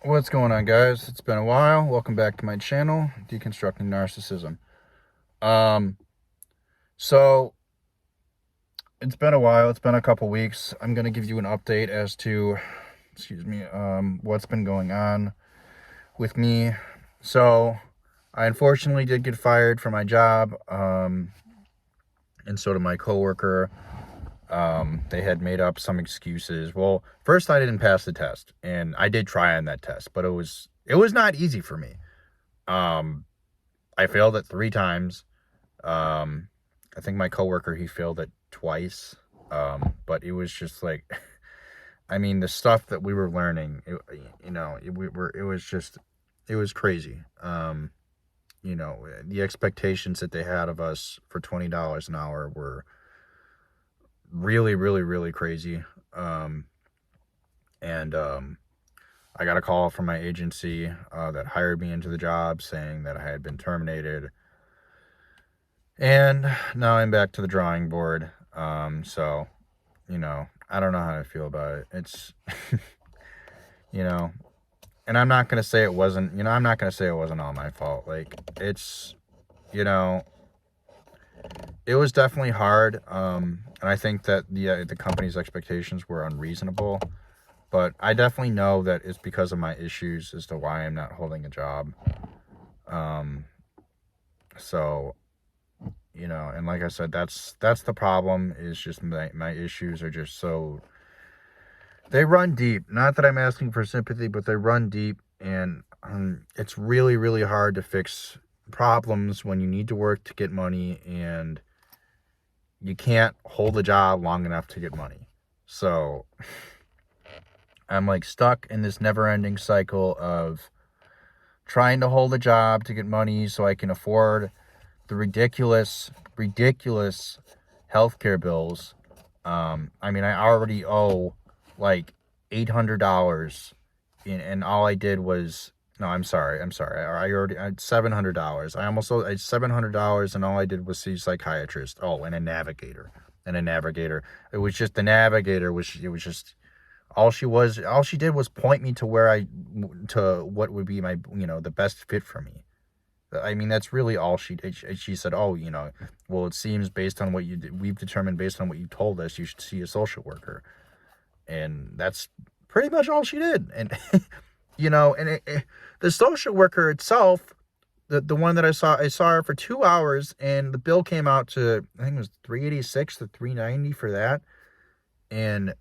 What's going on, guys? It's been a while. Welcome back to my channel, Deconstructing Narcissism. Um, so it's been a while. It's been a couple weeks. I'm gonna give you an update as to, what's been going on with me. So I unfortunately did get fired from my job, and so did my coworker. They had made up some excuses. Well, first I didn't pass the test, and I did try on that test, but it was not easy for me. Um, I failed it 3 times. I think my coworker, he failed it twice. But it was just like, I mean, the stuff that we were learning, it was crazy. The expectations that they had of us for $20 an hour were really, really, really crazy. And I got a call from my agency that hired me into the job saying that I had been terminated. And now I'm back to the drawing board. So, I don't know how to feel about it. It's, you know, and I'm not going to say it wasn't, I'm not going to say it wasn't all my fault. Like, it's, you know, it was definitely hard. And I think that the company's expectations were unreasonable. But I definitely know that it's because of my issues as to why I'm not holding a job. So, and like I said, that's the problem, is just my issues are just so, they run deep. Not that I'm asking for sympathy, but they run deep, and it's really, really hard to fix problems when you need to work to get money, and you can't hold a job long enough to get money. So I'm like stuck in this never-ending cycle of trying to hold a job to get money so I can afford the ridiculous healthcare bills. I mean, I already owe like $800, and all I did was, no, I'm sorry. I already had $700. I almost owed $700, and all I did was see a psychiatrist. Oh, and a navigator. It was just, the navigator was, it was just, all she did was point me to to what would be my, the best fit for me. I mean, that's really all she did. She said, oh, well, it seems based on what we've determined based on what you told us, you should see a social worker. And that's pretty much all she did. And, the social worker itself, the one that I saw her for 2 hours, and the bill came out to, I think it was $386 to $390 for that. And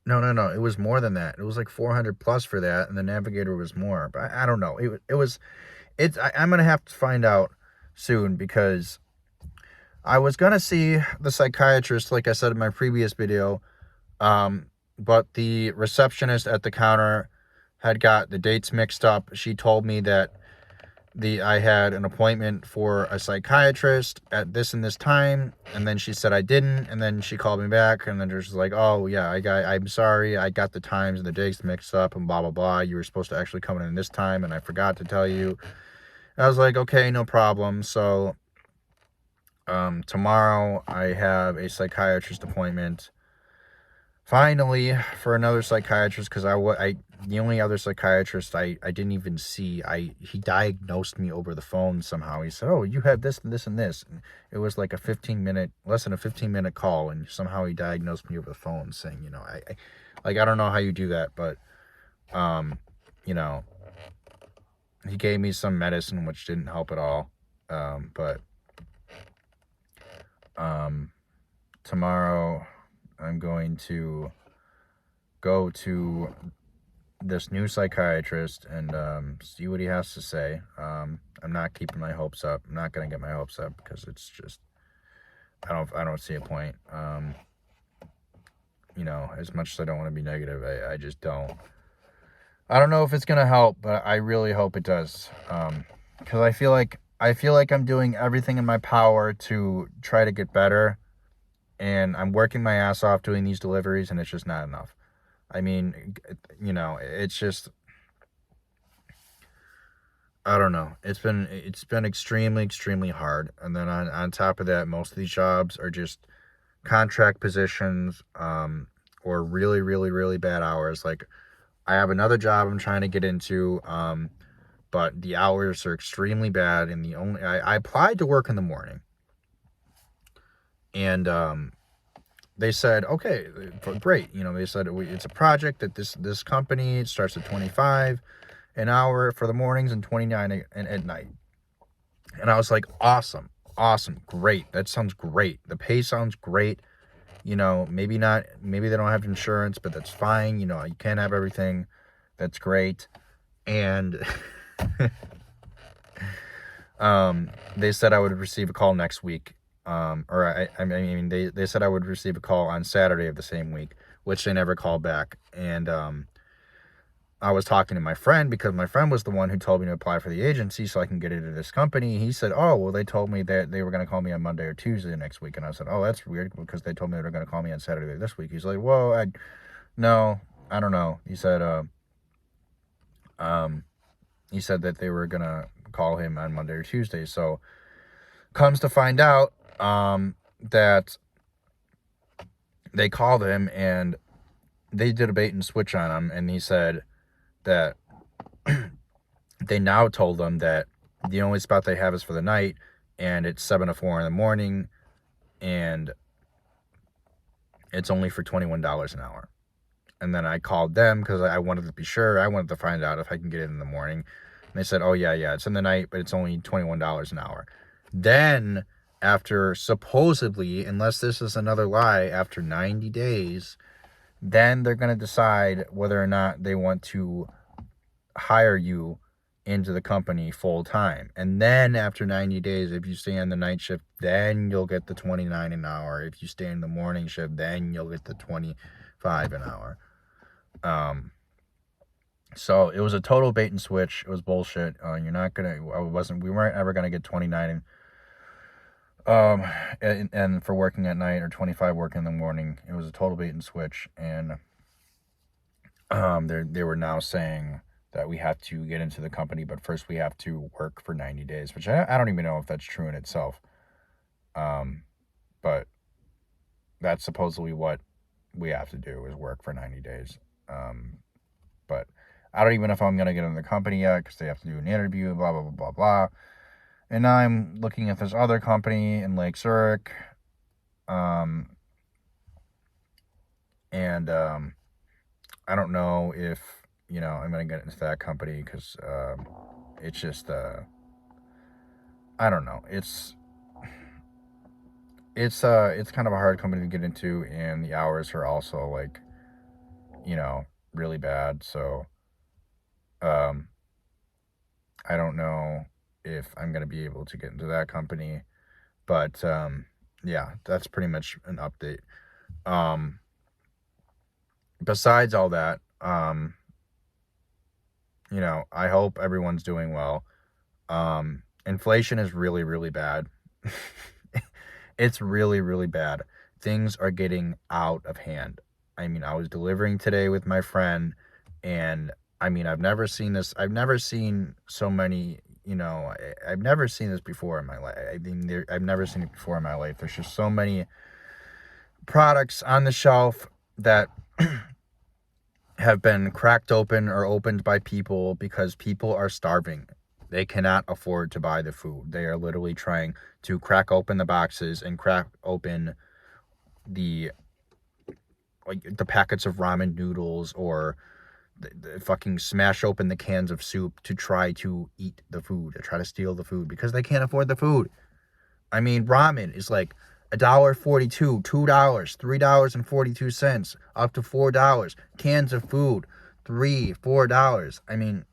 no, it was more than that. It was like 400 plus for that, and the navigator was more. But I don't know. I'm gonna have to find out soon, because I was gonna see the psychiatrist, like I said in my previous video, but the receptionist at the counter had got the dates mixed up. She told me that I had an appointment for a psychiatrist at this and this time, and then she said I didn't, and then she called me back, and then just like, oh yeah, I'm sorry, I got the times and the dates mixed up, and blah blah blah. You were supposed to actually come in this time, and I forgot to tell you. And I was like, okay, no problem. So tomorrow I have a psychiatrist appointment, finally, for another psychiatrist, because the only other psychiatrist I didn't even see, he diagnosed me over the phone somehow. He said, oh, you have this and this and this. And it was like less than a 15-minute call, and somehow he diagnosed me over the phone, saying, I don't know how you do that, but, you know, he gave me some medicine which didn't help at all. But tomorrow I'm going to go to this new psychiatrist and see what he has to say. I'm not keeping my hopes up. I'm not going to get my hopes up, because it's just, I don't see a point. As much as I don't want to be negative, I just don't. I don't know if it's going to help, but I really hope it does. Because I feel like I'm doing everything in my power to try to get better, and I'm working my ass off doing these deliveries, and it's just not enough. I mean, it's just, I don't know. It's been extremely, extremely hard. And then on top of that, most of these jobs are just contract positions, or really, really, really bad hours. Like, I have another job I'm trying to get into, but the hours are extremely bad. And I applied to work in the morning, and they said, okay, great. They said it's a project that this company, it starts at 25 an hour for the mornings and 29 at night. And I was like, awesome, great. That sounds great. The pay sounds great. Maybe not, maybe they don't have insurance, but that's fine. You can't have everything. That's great. And they said I would receive a call next week. They said I would receive a call on Saturday of the same week, which they never called back. And I was talking to my friend, because my friend was the one who told me to apply for the agency so I can get into this company. He said, oh, well, they told me that they were going to call me on Monday or Tuesday next week. And I said, oh, that's weird, because they told me they were going to call me on Saturday this week. He's like, well, no, I don't know. He said that they were going to call him on Monday or Tuesday. So comes to find out that they called him and they did a bait and switch on him. And he said that they now told them that the only spot they have is for the night, and it's 7 to 4 in the morning, and it's only for $21 an hour. And then I called them because I wanted to be sure. I wanted to find out if I can get it in the morning. And they said, oh, yeah, it's in the night, but it's only $21 an hour. Then, after supposedly, unless this is another lie, after 90 days, then they're going to decide whether or not they want to hire you into the company full time. And then after 90 days, if you stay on the night shift, then you'll get the 29 an hour. If you stay in the morning shift, then you'll get the 25 an hour. So it was a total bait and switch. It was bullshit. We weren't ever gonna get 29 and for working at night, or 25 working in the morning. It was a total bait and switch. And they were now saying that we have to get into the company, but first we have to work for 90 days, which I don't even know if that's true in itself. But that's supposedly what we have to do, is work for 90 days. But I don't even know if I'm going to get in the company yet, because they have to do an interview, blah, blah, blah, blah, blah. And now I'm looking at this other company in Lake Zurich. And I don't know if, I'm going to get into that company, because it's just, I don't know. It's kind of a hard company to get into, and the hours are also like, really bad. So, I don't know if I'm going to be able to get into that company, but, yeah, that's pretty much an update. Besides all that, I hope everyone's doing well. Inflation is really, really bad. It's really, really bad. Things are getting out of hand. I was delivering today with my friend, and I've never seen this. I've never seen so many, I've never seen this before in my life. I've never seen it before in my life. There's just so many products on the shelf that have been cracked open or opened by people, because people are starving. They cannot afford to buy the food. They are literally trying to crack open the boxes and crack open the packets of ramen noodles, or the fucking smash open the cans of soup to try to eat the food, to try to steal the food, because they can't afford the food. Ramen is like $1.42, $2, $3.42, up to $4. Cans of food, $3, $4.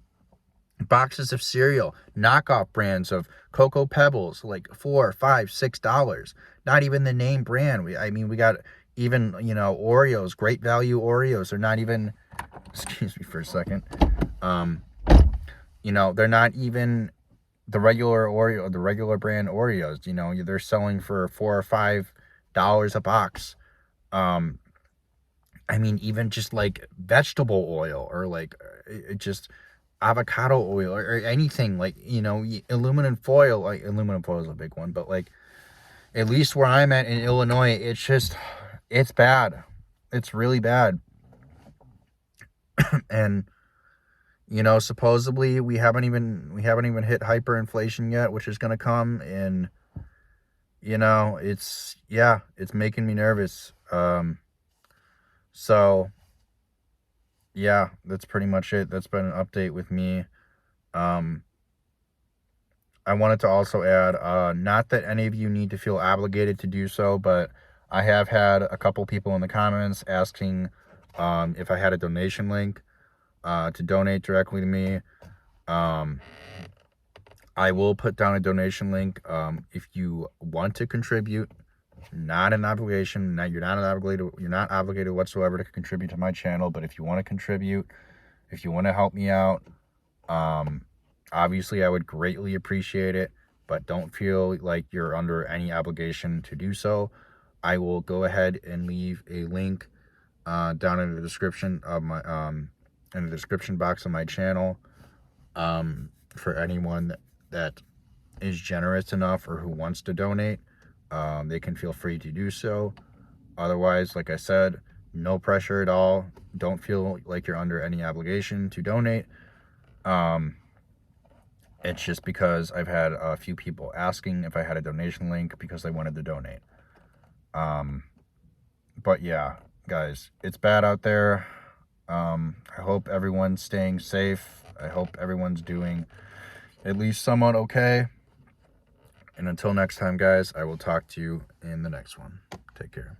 Boxes of cereal, knockoff brands of Cocoa Pebbles, like $4, $5, $6. Not even the name brand. We got even, Oreos, Great Value Oreos. They're not even, excuse me for a second. They're not even the regular Oreo, the regular brand Oreos. They're selling for $4 or $5 a box. Even just like vegetable oil, or like just avocado oil, or anything, like, aluminum foil. Like, aluminum foil is a big one, but like, at least where I'm at in Illinois, it's bad. It's really bad. And, you know, supposedly we haven't even hit hyperinflation yet, which is going to come. And, you know, it's making me nervous. So yeah, that's pretty much it. That's been an update with me. I wanted to also add, not that any of you need to feel obligated to do so, but I have had a couple people in the comments asking if I had a donation link to donate directly to me. I will put down a donation link if you want to contribute. Not an obligation. You're not obligated whatsoever to contribute to my channel. But if you want to contribute, if you want to help me out, obviously I would greatly appreciate it. But don't feel like you're under any obligation to do so. I will go ahead and leave a link down in the description of my in the description box of my channel for anyone that is generous enough or who wants to donate. They can feel free to do so. Otherwise, like I said, no pressure at all. Don't feel like you're under any obligation to donate. It's just because I've had a few people asking if I had a donation link because they wanted to donate. But yeah, guys, it's bad out there. I hope everyone's staying safe. I hope everyone's doing at least somewhat okay. And until next time, guys, I will talk to you in the next one. Take care.